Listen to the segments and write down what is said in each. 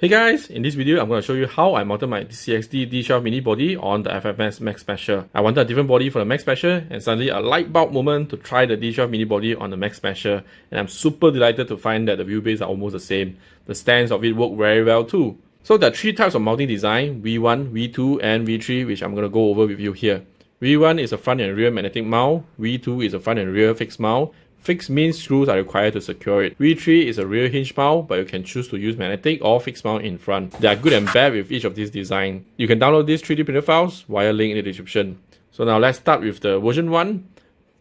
Hey guys, in this video I'm going to show you how I mounted my CXD D12 mini body on the FMS Max Smasher. I wanted a different body for the Max Smasher and suddenly a light bulb moment to try the D12 mini body on the Max Smasher, and I'm super delighted to find that the wheelbase are almost the same. The stands of it work very well too. So there are three types of mounting design: V1, V2 and V3, which I'm going to go over with you here. V1 is a front and rear magnetic mount, V2 is a front and rear fixed mount. Fixed means screws are required to secure it. V3 is a rear hinge mount, but you can choose to use magnetic or fixed mount in front. They are good and bad with each of these designs. You can download these 3D printed files via link in the description. So now let's start with the version 1.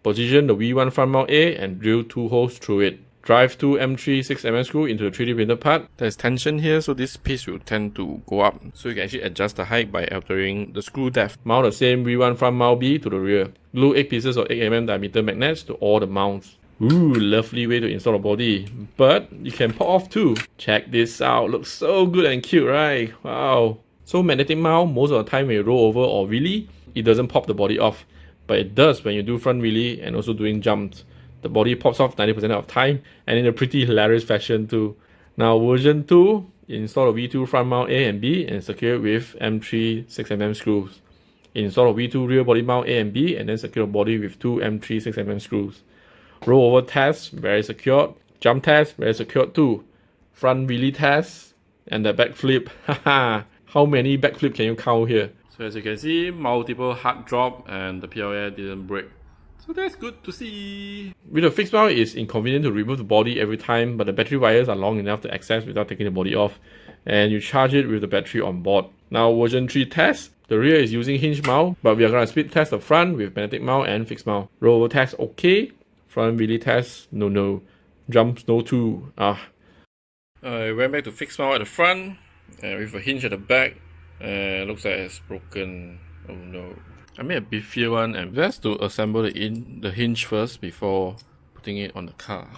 Position the V1 front mount A and drill 2 holes through it. Drive 2 M3 6mm screw into the 3D printed part. There's tension here, so this piece will tend to go up. So you can actually adjust the height by altering the screw depth. Mount the same V1 front mount B to the rear. Glue 8 pieces of 8mm diameter magnets to all the mounts. Ooh, lovely way to install a body, but you can pop off too. Check this out, looks so good and cute, right? Wow. So magnetic mount, most of the time when you roll over or wheelie, it doesn't pop the body off, but it does when you do front wheelie and also doing jumps. The body pops off 90% of the time, and in a pretty hilarious fashion too. Now version 2, install a V2 front mount A and B and secure it with M3 6mm screws. Install a V2 rear body mount A and B and then secure the body with 2 M3 6mm screws. Roll over test, very secured. Jump test, very secured too. Front wheelie test, and the backflip. Haha, how many backflip can you count here? So as you can see, multiple hard drop and the PLA didn't break. So that's good to see. With the fixed mount, it's inconvenient to remove the body every time, but the battery wires are long enough to access without taking the body off, and you charge it with the battery on board. Now version 3 test. The rear is using hinge mount, but we are going to split test the front with magnetic mount and fixed mount. Roll over test okay. Front wheelie test, no. Jumps, no too. I went back to fixed mount at the front, and with a hinge at the back, and looks like it's broken. Oh no. I made a beefier one, and best to assemble the hinge first before putting it on the car.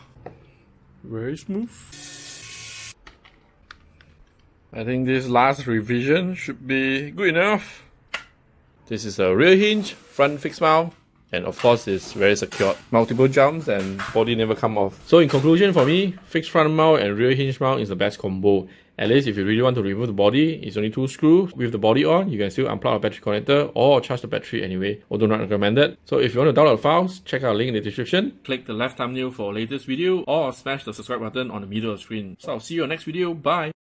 Very smooth. I think this last revision should be good enough. This is a rear hinge, front fixed mount. And of course, it's very secured. Multiple jumps and body never come off. So in conclusion for me, fixed front mount and rear hinge mount is the best combo. At least if you really want to remove the body, it's only 2 screws. With the body on, you can still unplug a battery connector or charge the battery anyway. Although not recommended. So if you want to download the files, check out the link in the description. Click the left thumbnail for latest video or smash the subscribe button on the middle of the screen. So I'll see you on the next video. Bye!